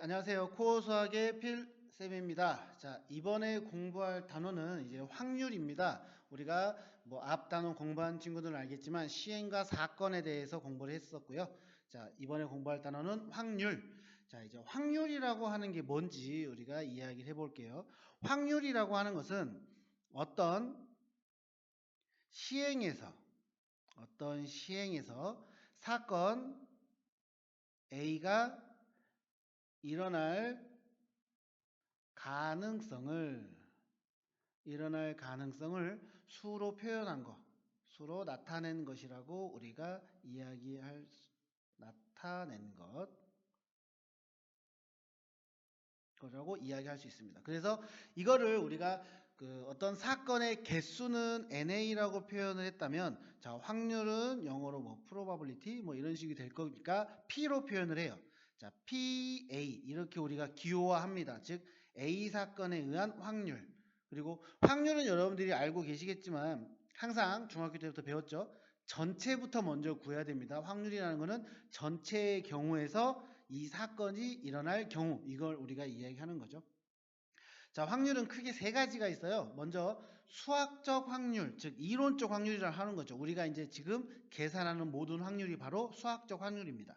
안녕하세요. 코어 수학의 필쌤입니다. 자, 이번에 공부할 단어는 이제 확률입니다. 우리가 뭐 앞 단어 공부한 친구들은 알겠지만 시행과 사건에 대해서 공부를 했었고요. 자, 이번에 공부할 단어는 확률. 자, 이제 확률이라고 하는 게 뭔지 우리가 이야기를 해볼게요. 확률이라고 하는 것은 어떤 시행에서 사건 A가 일어날 가능성을 수로 표현한 것, 수로 나타낸 것이라고 우리가 나타낸 거라고 이야기할 수 있습니다. 그래서 이거를 우리가 어떤 사건의 개수는 NA라고 표현을 했다면, 자, 확률은 영어로 뭐 probability 뭐 이런 식이 될 거니까 P로 표현을 해요. 자, PA 이렇게 우리가 기호화합니다. 즉 A 사건에 의한 확률. 그리고 확률은 여러분들이 알고 계시겠지만 항상 중학교 때부터 배웠죠. 전체부터 먼저 구해야 됩니다. 확률이라는 것은 전체의 경우에서 이 사건이 일어날 경우, 이걸 우리가 이야기하는 거죠. 자, 확률은 크게 세 가지가 있어요. 먼저 수학적 확률, 즉 이론적 확률이라고 하는 거죠. 우리가 이제 지금 계산하는 모든 확률이 바로 수학적 확률입니다.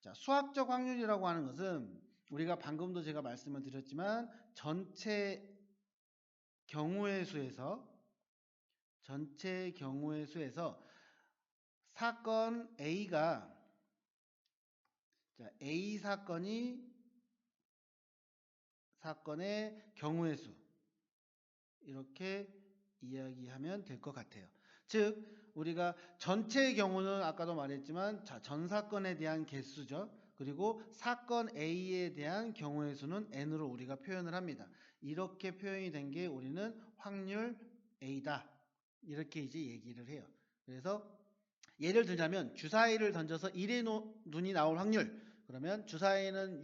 자, 수학적 확률이라고 하는 것은 우리가 방금도 제가 말씀을 드렸지만 전체 경우의 수에서 사건 A가, 자, A 사건의 경우의 수, 이렇게 이야기하면 될 것 같아요. 즉 우리가 전체의 경우는 아까도 말했지만, 자, 전 사건에 대한 개수죠. 그리고 사건 A에 대한 경우의 수는 N으로 우리가 표현을 합니다. 이렇게 표현이 된 게 우리는 확률 A다, 이렇게 이제 얘기를 해요. 그래서 예를 들자면 주사위를 던져서 1의 눈이 나올 확률, 그러면 주사위는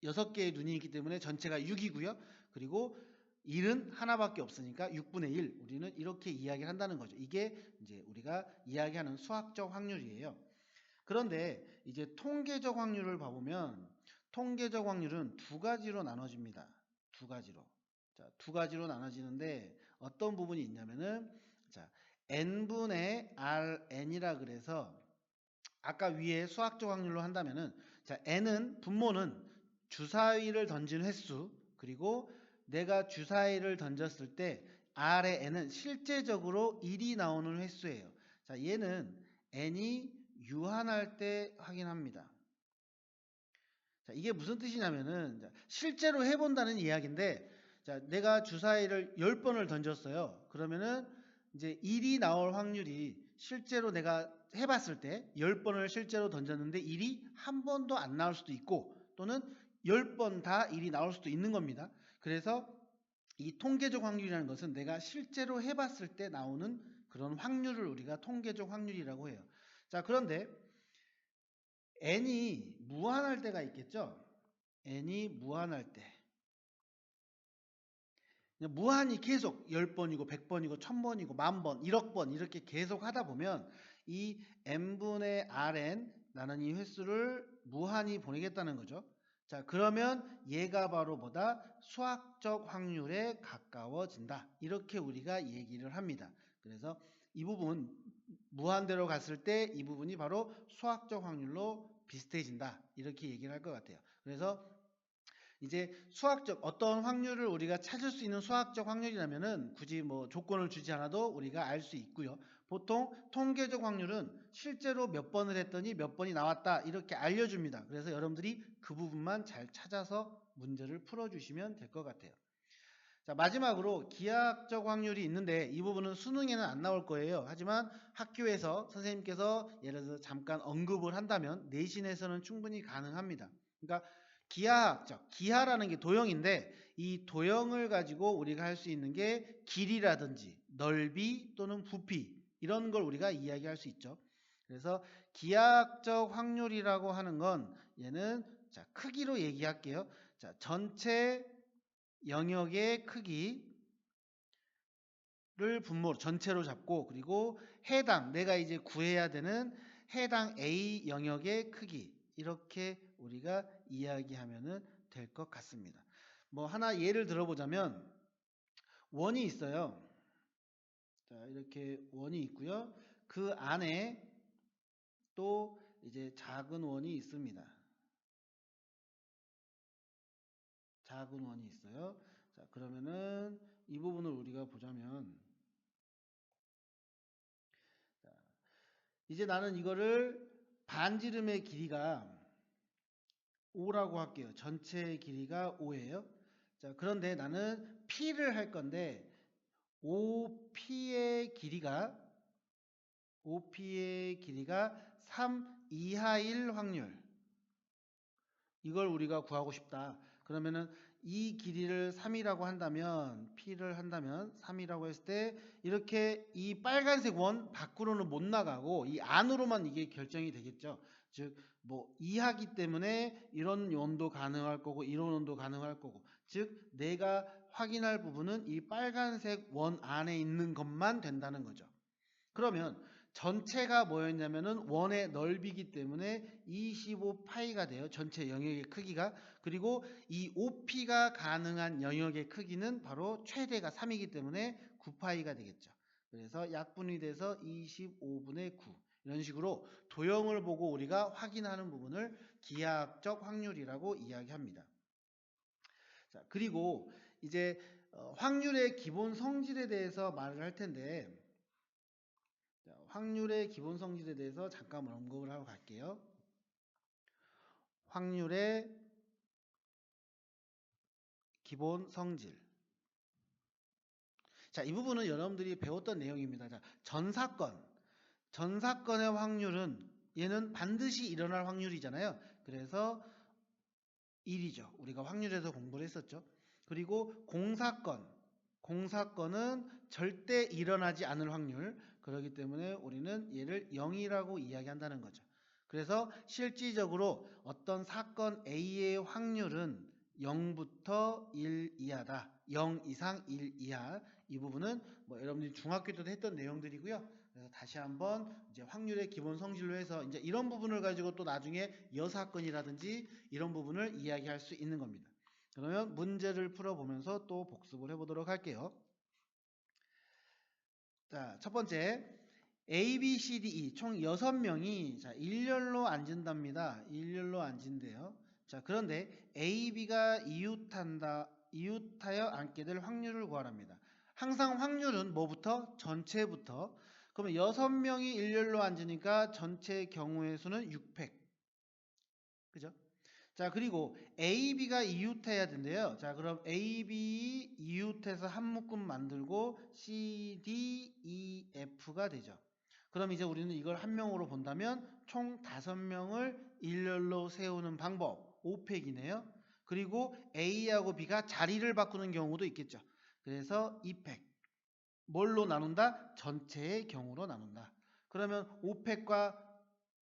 6개의 눈이 있기 때문에 전체가 6이고요. 그리고 1은 하나밖에 없으니까 6분의 1. 우리는 이렇게 이야기를 한다는 거죠. 이게 이제 우리가 이야기하는 수학적 확률이에요. 그런데 이제 통계적 확률을 봐보면 통계적 확률은 두 가지로 나눠집니다. 자, 두 가지로 나눠지는데 어떤 부분이 있냐면은, 자, n분의 rn이라 그래서 아까 위에 수학적 확률로 한다면은, 자, n은 분모는 주사위를 던진 횟수, 그리고 내가 주사위를 던졌을 때 R의 n은 실제적으로 1이 나오는 횟수예요. 자, 얘는 n이 유한할 때 확인합니다. 자, 이게 무슨 뜻이냐면은, 자, 실제로 해본다는 이야기인데, 자, 내가 주사위를 10번을 던졌어요. 그러면은 이제 1이 나올 확률이, 실제로 내가 해봤을 때 10번을 실제로 던졌는데 1이 한 번도 안 나올 수도 있고, 또는 10번 다 1이 나올 수도 있는 겁니다. 그래서 이 통계적 확률이라는 것은 내가 실제로 해봤을 때 나오는 그런 확률을 우리가 통계적 확률이라고 해요. 자, 그런데 n이 무한할 때가 있겠죠. n이 무한할 때, 무한히 계속 10번이고 100번이고 1000번이고 10,000번 1억번 이렇게 계속 하다 보면 이 n분의 rn, 나는 이 횟수를 무한히 보내겠다는 거죠. 자, 그러면 얘가 바로 뭐다? 수학적 확률에 가까워진다, 이렇게 우리가 얘기를 합니다. 그래서 이 부분, 무한대로 갔을 때 이 부분이 바로 수학적 확률로 비슷해진다, 이렇게 얘기를 할 것 같아요. 그래서 이제 수학적 어떤 확률을 우리가 찾을 수 있는 수학적 확률이라면은 굳이 뭐 조건을 주지 않아도 우리가 알 수 있고요. 보통 통계적 확률은 실제로 몇 번을 했더니 몇 번이 나왔다, 이렇게 알려줍니다. 그래서 여러분들이 그 부분만 잘 찾아서 문제를 풀어주시면 될 것 같아요. 자, 마지막으로 기하학적 확률이 있는데 이 부분은 수능에는 안 나올 거예요. 하지만 학교에서 선생님께서 예를 들어서 잠깐 언급을 한다면 내신에서는 충분히 가능합니다. 그러니까 기하학적, 기하라는 게 도형인데 이 도형을 가지고 우리가 할 수 있는 게 길이라든지 넓이 또는 부피, 이런 걸 우리가 이야기할 수 있죠. 그래서 기하학적 확률이라고 하는 건, 얘는 자, 크기로 얘기할게요. 자, 전체 영역의 크기를 분모로 전체로 잡고, 그리고 내가 이제 구해야 되는 해당 A 영역의 크기, 이렇게 우리가 이야기하면 될 것 같습니다. 뭐 하나 예를 들어보자면 원이 있어요. 자, 이렇게 원이 있고요. 그 안에 또 이제 작은 원이 있습니다. 작은 원이 있어요. 자, 그러면은 이 부분을 우리가 보자면, 자, 이제 나는 이거를 반지름의 길이가 5라고 할게요. 전체의 길이가 5예요. 자, 그런데 나는 P를 할 건데, OP의 길이가 3 이하일 확률. 이걸 우리가 구하고 싶다. 그러면은 이 길이를 3이라고 한다면, P를 한다면 3이라고 했을 때 이렇게 이 빨간색 원 밖으로는 못 나가고 이 안으로만 이게 결정이 되겠죠. 즉 뭐 이하기 때문에 이런 원도 가능할 거고 이런 원도 가능할 거고, 즉 내가 확인할 부분은 이 빨간색 원 안에 있는 것만 된다는 거죠. 그러면 전체가 뭐였냐면은 원의 넓이기 때문에 25파이가 돼요. 전체 영역의 크기가. 그리고 이 OP가 가능한 영역의 크기는 바로 최대가 3이기 때문에 9파이가 되겠죠. 그래서 약분이 돼서 25분의 9. 이런 식으로 도형을 보고 우리가 확인하는 부분을 기하학적 확률이라고 이야기합니다. 자, 그리고 이제 확률의 기본 성질에 대해서 말을 할 텐데, 확률의 기본 성질에 대해서 잠깐 언급을 하고 갈게요. 확률의 기본 성질. 자, 이 부분은 여러분들이 배웠던 내용입니다. 자, 전사건의 확률은 얘는 반드시 일어날 확률이잖아요. 그래서 1이죠. 우리가 확률에서 공부를 했었죠. 그리고 공사건은 절대 일어나지 않을 확률. 그렇기 때문에 우리는 얘를 0이라고 이야기한다는 거죠. 그래서 실질적으로 어떤 사건 A의 확률은 0부터 1 이하다. 0 이상 1 이하. 이 부분은 뭐 여러분들이 중학교 때도 했던 내용들이고요. 그래서 다시 한번 이제 확률의 기본 성질로 해서 이제 이런 부분을 가지고 또 나중에 여사건이라든지 이런 부분을 이야기할 수 있는 겁니다. 그러면 문제를 풀어보면서 또 복습을 해보도록 할게요. 자, 첫 번째. A, B, C, D, E 총 6명이 자, 일렬로 앉은답니다. 일렬로 앉은대요. 자, 그런데 A, B가 이웃하여 앉게 될 확률을 구하랍니다. 항상 확률은 뭐부터? 전체부터. 그러면 6명이 일렬로 앉으니까 전체 경우의 수는 600. 그죠? 자, 그리고 A, B가 이웃해야 된대요. 자, 그럼 A, B 이웃해서 한 묶음 만들고 C, D, E, F가 되죠. 그럼 이제 우리는 이걸 한 명으로 본다면 총 5명을 일렬로 세우는 방법 5팩이네요. 그리고 A하고 B가 자리를 바꾸는 경우도 있겠죠. 그래서 2팩. 뭘로 나눈다? 전체의 경우로 나눈다. 그러면 5팩과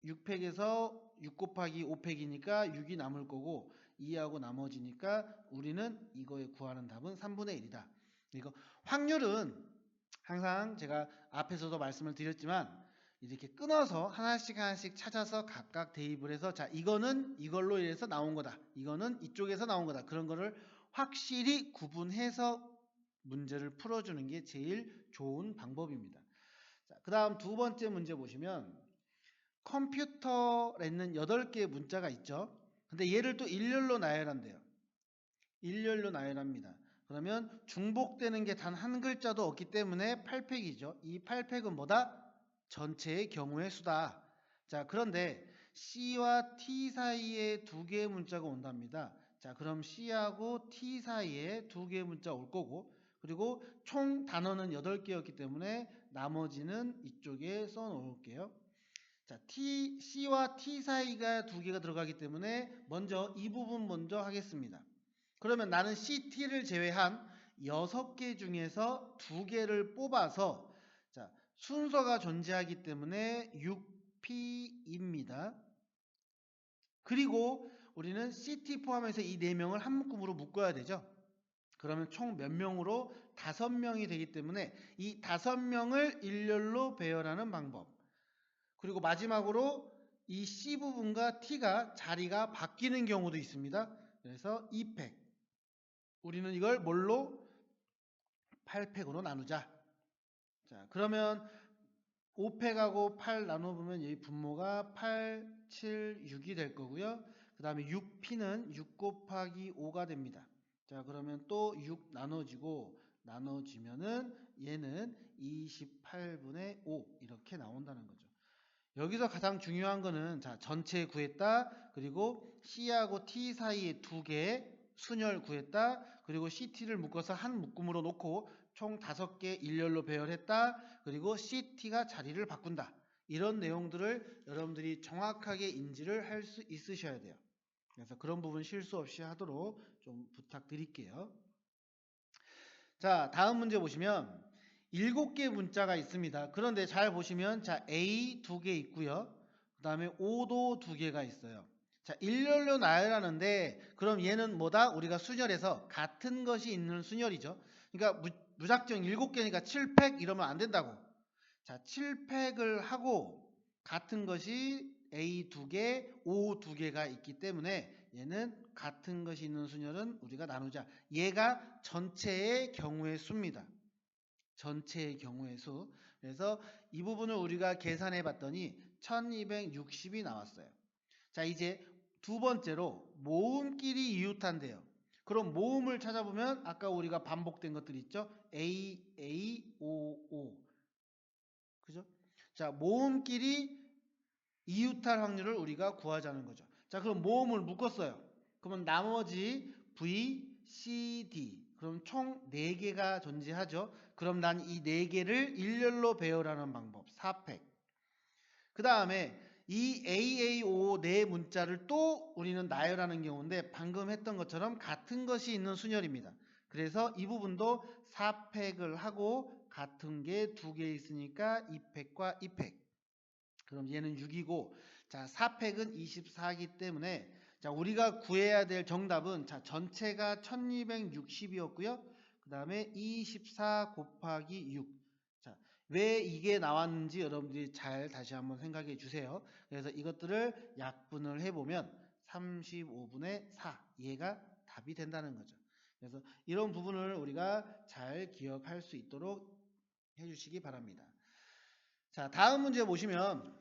6팩에서 6 곱하기 5팩이니까 6이 남을 거고 2하고 나머지니까 우리는 이거에 구하는 답은 3분의 1이다. 이거 확률은 항상 제가 앞에서도 말씀을 드렸지만 이렇게 끊어서 하나씩 찾아서 각각 대입을 해서 자, 이거는 이걸로 인해서 나온 거다. 이거는 이쪽에서 나온 거다. 그런 거를 확실히 구분해서 문제를 풀어주는 게 제일 좋은 방법입니다. 자, 그 다음 두 번째 문제 보시면 컴퓨터에는 8개의 문자가 있죠. 근데 얘를 또 일렬로 나열한대요. 일렬로 나열합니다. 그러면 중복되는 게 단 한 글자도 없기 때문에 8팩이죠. 이 8팩은 뭐다? 전체의 경우의 수다. 자, 그런데 C와 T 사이에 2개의 문자가 온답니다. 자, 그럼 C하고 T 사이에 2개의 문자 올 거고, 그리고 총 단어는 8개였기 때문에 나머지는 이쪽에 써 놓을게요. 자, C와 T 사이가 2개가 들어가기 때문에 먼저 이 부분 먼저 하겠습니다. 그러면 나는 CT를 제외한 6개 중에서 2개를 뽑아서 자, 순서가 존재하기 때문에 6P입니다. 그리고 우리는 CT 포함해서 이 4명을 한 묶음으로 묶어야 되죠. 그러면 총 몇 명으로? 5명이 되기 때문에 이 5명을 일렬로 배열하는 방법. 그리고 마지막으로 이 C 부분과 T가 자리가 바뀌는 경우도 있습니다. 그래서 2팩. 우리는 이걸 뭘로? 8팩으로 나누자. 자, 그러면 5팩하고 8 나눠보면 여기 분모가 8, 7, 6이 될 거고요. 그 다음에 6P는 6 곱하기 5가 됩니다. 자, 그러면 또 6 나눠지면은 얘는 28분의 5 이렇게 나온다는 거죠. 여기서 가장 중요한 거는 자, 전체 구했다. 그리고 C하고 T 사이에 두 개의 순열 구했다. 그리고 CT를 묶어서 한 묶음으로 놓고 총 5개 일렬로 배열했다. 그리고 CT가 자리를 바꾼다. 이런 내용들을 여러분들이 정확하게 인지를 할 수 있으셔야 돼요. 그래서 그런 부분 실수 없이 하도록 좀 부탁드릴게요. 자, 다음 문제 보시면 7개 문자가 있습니다. 그런데 잘 보시면 자, A 2개 있고요. 그 다음에 O도 2개가 있어요. 자, 일렬로 나열하는데 그럼 얘는 뭐다? 우리가 순열해서 같은 것이 있는 순열이죠. 그러니까 무작정 7개니까 7팩 이러면 안 된다고. 자, 7팩을 하고 같은 것이 A 2개, O 2개가 있기 때문에 얘는 같은 것이 있는 순열은 우리가 나누자. 얘가 전체의 경우의 수입니다. 전체의 경우의 수. 그래서 이 부분을 우리가 계산해 봤더니 1260이 나왔어요. 자, 이제 두 번째로 모음끼리 이웃한대요. 그럼 모음을 찾아보면 아까 우리가 반복된 것들 있죠? A, A, O, O. 그죠? 자, 모음끼리 이웃할 확률을 우리가 구하자는 거죠. 자, 그럼 모음을 묶었어요. 그러면 나머지 V, C, D. 그럼 총 4개가 존재하죠. 그럼 난 이 4개를 일렬로 배열하는 방법. 4팩. 그 다음에 이 AAO 네 문자를 또 우리는 나열하는 경우인데 방금 했던 것처럼 같은 것이 있는 순열입니다. 그래서 이 부분도 4팩을 하고 같은 게 2개 있으니까 2팩과 2팩. 그럼 얘는 6이고 자 4팩은 24이기 때문에 자 우리가 구해야 될 정답은 자 전체가 1260이었고요. 그 다음에 24 곱하기 6. 자, 왜 이게 나왔는지 여러분들이 잘 다시 한번 생각해 주세요. 그래서 이것들을 약분을 해보면 35분의 4 얘가 답이 된다는 거죠. 그래서 이런 부분을 우리가 잘 기억할 수 있도록 해주시기 바랍니다. 자, 다음 문제 보시면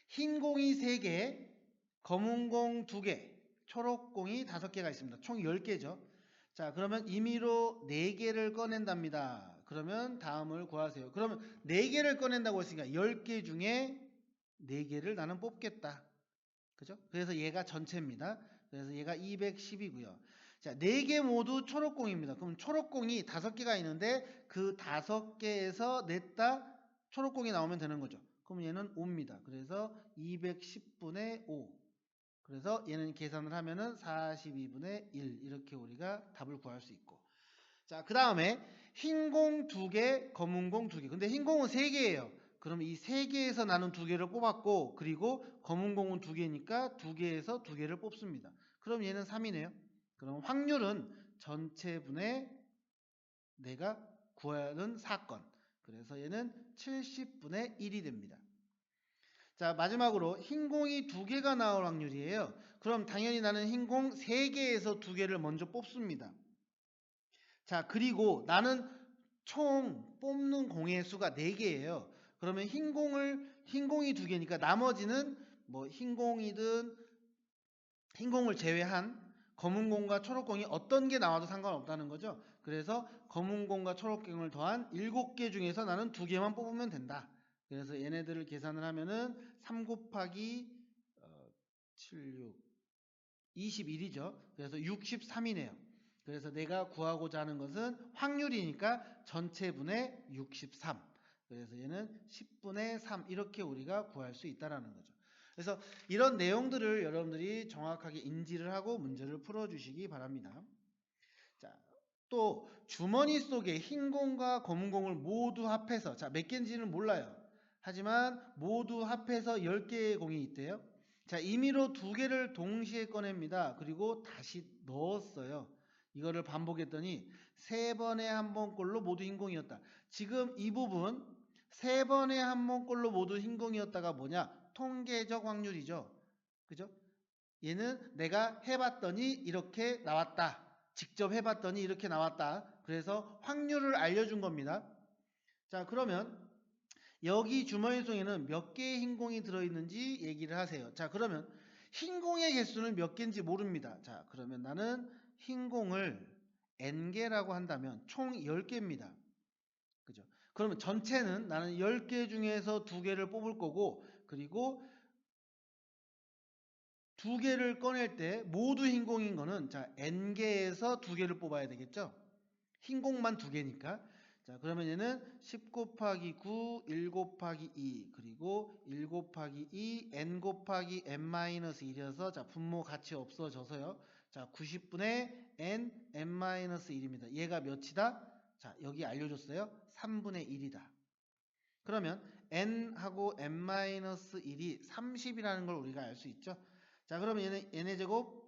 흰 공이 3개, 검은 공 2개, 초록 공이 5개가 있습니다. 총 10개죠. 자, 그러면 임의로 4개를 꺼낸답니다. 그러면 다음을 구하세요. 그러면 4개를 꺼낸다고 했으니까 10개 중에 4개를 나는 뽑겠다. 그죠? 그래서 얘가 전체입니다. 그래서 얘가 210이고요. 자, 4개 모두 초록공입니다. 그럼 초록공이 5개가 있는데 그 5개에서 냈다 초록공이 나오면 되는 거죠. 그럼 얘는 5입니다. 그래서 210분의 5. 그래서 얘는 계산을 하면은 42분의 1 이렇게 우리가 답을 구할 수 있고. 자, 그 다음에 흰 공 2개, 검은 공 2개. 근데 흰 공은 3개예요. 그럼 이 3개에서 나는 2개를 뽑았고 그리고 검은 공은 2개니까 2개에서 2개를 뽑습니다. 그럼 얘는 3이네요. 그럼 확률은 전체분의 내가 구하는 사건. 그래서 얘는 70분의 1이 됩니다. 자, 마지막으로 흰 공이 2개가 나올 확률이에요. 그럼 당연히 나는 흰 공 3개에서 2개를 먼저 뽑습니다. 자, 그리고 나는 총 뽑는 공의 수가 4개예요. 그러면 흰 공이 2개니까 나머지는 뭐 흰 공을 제외한 검은 공과 초록 공이 어떤 게 나와도 상관없다는 거죠. 그래서 검은 공과 초록 공을 더한 7개 중에서 나는 2개만 뽑으면 된다. 그래서 얘네들을 계산을 하면은 3 곱하기 7, 6, 21이죠. 그래서 63이네요. 그래서 내가 구하고자 하는 것은 확률이니까 전체분의 63. 그래서 얘는 10분의 3 이렇게 우리가 구할 수 있다라는 거죠. 그래서 이런 내용들을 여러분들이 정확하게 인지를 하고 문제를 풀어주시기 바랍니다. 자, 또 주머니 속에 흰 공과 검은 공을 모두 합해서 자, 몇 개인지는 몰라요. 하지만 모두 합해서 10개의 공이 있대요. 자, 임의로 2개를 동시에 꺼냅니다. 그리고 다시 넣었어요. 이거를 반복했더니 3번에 한 번꼴로 모두 흰 공이었다. 지금 이 부분 3번에 한 번꼴로 모두 흰 공이었다가 뭐냐? 통계적 확률이죠. 그죠? 얘는 내가 해봤더니 이렇게 나왔다. 직접 해봤더니 이렇게 나왔다. 그래서 확률을 알려준 겁니다. 자, 그러면 여기 주머니 속에는 몇 개의 흰 공이 들어있는지 얘기를 하세요. 자, 그러면 흰 공의 개수는 몇 개인지 모릅니다. 자, 그러면 나는 흰 공을 n개라고 한다면 총 10개입니다. 그죠? 그러면 전체는 나는 10개 중에서 2개를 뽑을 거고, 그리고 2개를 꺼낼 때 모두 흰 공인 거는 자, n개에서 2개를 뽑아야 되겠죠? 흰 공만 2개니까. 자, 그러면 얘는 10 곱하기 9, 1 곱하기 2, 그리고 1 곱하기 2, n 곱하기 n-1이어서 자, 분모 같이 없어져서요. 자, 90분의 n-1입니다. 얘가 몇이다? 자, 여기 알려줬어요. 3분의 1이다. 그러면 n하고 n-1이 30이라는 걸 우리가 알 수 있죠. 자, 그러면 얘는 n의 제곱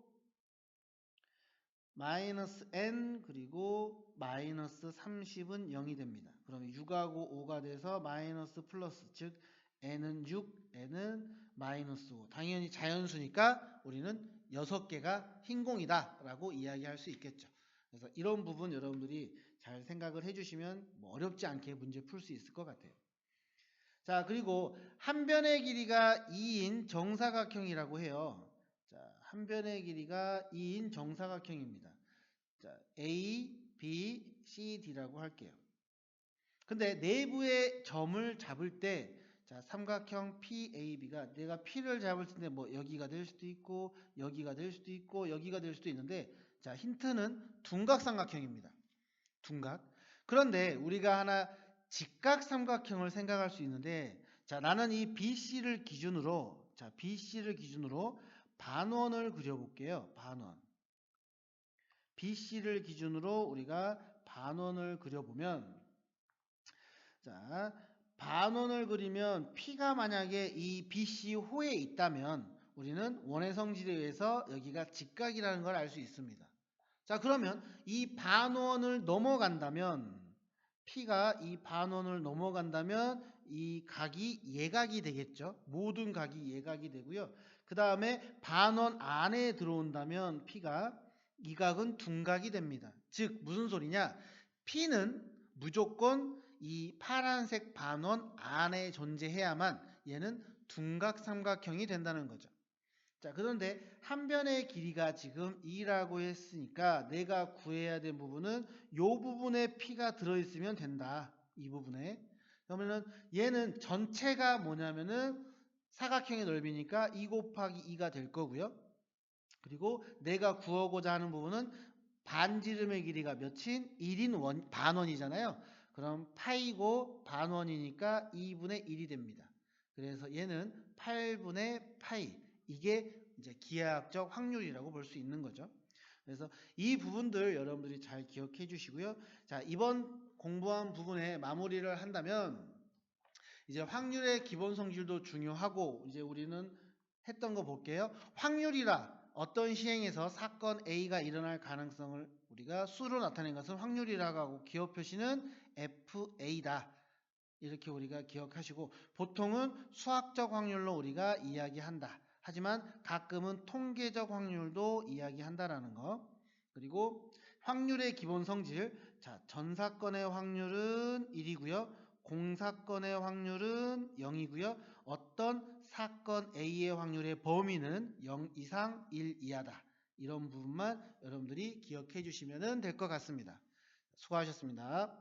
마이너스 n 그리고 마이너스 30은 0이 됩니다. 그러면 6하고 5가 돼서 마이너스 플러스, 즉 n은 6, n은 마이너스 5. 당연히 자연수니까 우리는 6개가 흰공이다 라고 이야기할 수 있겠죠. 그래서 이런 부분 여러분들이 잘 생각을 해주시면 뭐 어렵지 않게 문제 풀 수 있을 것 같아요. 자, 그리고 한 변의 길이가 2인 정사각형이라고 해요. 자, 한 변의 길이가 2인 정사각형입니다. 자, A, B, C, D라고 할게요. 근데 내부의 점을 잡을 때 자, 삼각형 PAB가 내가 P를 잡을 텐데 뭐 여기가 될 수도 있고 여기가 될 수도 있고 여기가 될 수도 있는데 자, 힌트는 둔각삼각형입니다. 둔각. 그런데 우리가 하나 직각삼각형을 생각할 수 있는데 자, 나는 이 BC를 기준으로 자, BC를 기준으로 반원을 그려볼게요. 반원. BC를 기준으로 우리가 반원을 그려보면 자, 반원을 그리면 P가 만약에 이 BC 호에 있다면 우리는 원의 성질에 의해서 여기가 직각이라는 걸 알 수 있습니다. 자, 그러면 이 반원을 넘어간다면 P가 이 반원을 넘어간다면 이 각이 예각이 되겠죠. 모든 각이 예각이 되고요. 그 다음에 반원 안에 들어온다면 P가 이 각은 둔각이 됩니다. 즉 무슨 소리냐? P는 무조건 이 파란색 반원 안에 존재해야만 얘는 둔각삼각형이 된다는 거죠. 자, 그런데 한 변의 길이가 지금 2라고 했으니까 내가 구해야 될 부분은 이 부분에 P가 들어있으면 된다. 이 부분에. 그러면은 얘는 전체가 뭐냐면은 사각형의 넓이니까 2 곱하기 2가 될 거고요. 그리고 내가 구하고자 하는 부분은 반지름의 길이가 몇인? 1인 반원이잖아요. 그럼 파이고 반원이니까 2분의 1이 됩니다. 그래서 얘는 8분의 파이. 이게 이제 기하학적 확률이라고 볼 수 있는 거죠. 그래서 이 부분들 여러분들이 잘 기억해 주시고요. 자, 이번 공부한 부분에 마무리를 한다면 이제 확률의 기본 성질도 중요하고 이제 우리는 했던 거 볼게요. 확률이라 어떤 시행에서 사건 A가 일어날 가능성을 우리가 수로 나타낸 것은 확률이라고 하고 기호 표시는 FA다. 이렇게 우리가 기억하시고 보통은 수학적 확률로 우리가 이야기한다. 하지만 가끔은 통계적 확률도 이야기한다라는 거. 그리고 확률의 기본 성질. 자, 전사건의 확률은 1이고요. 공사건의 확률은 0이고요. 어떤 사건 A의 확률의 범위는 0 이상 1 이하다. 이런 부분만 여러분들이 기억해 주시면 될 것 같습니다. 수고하셨습니다.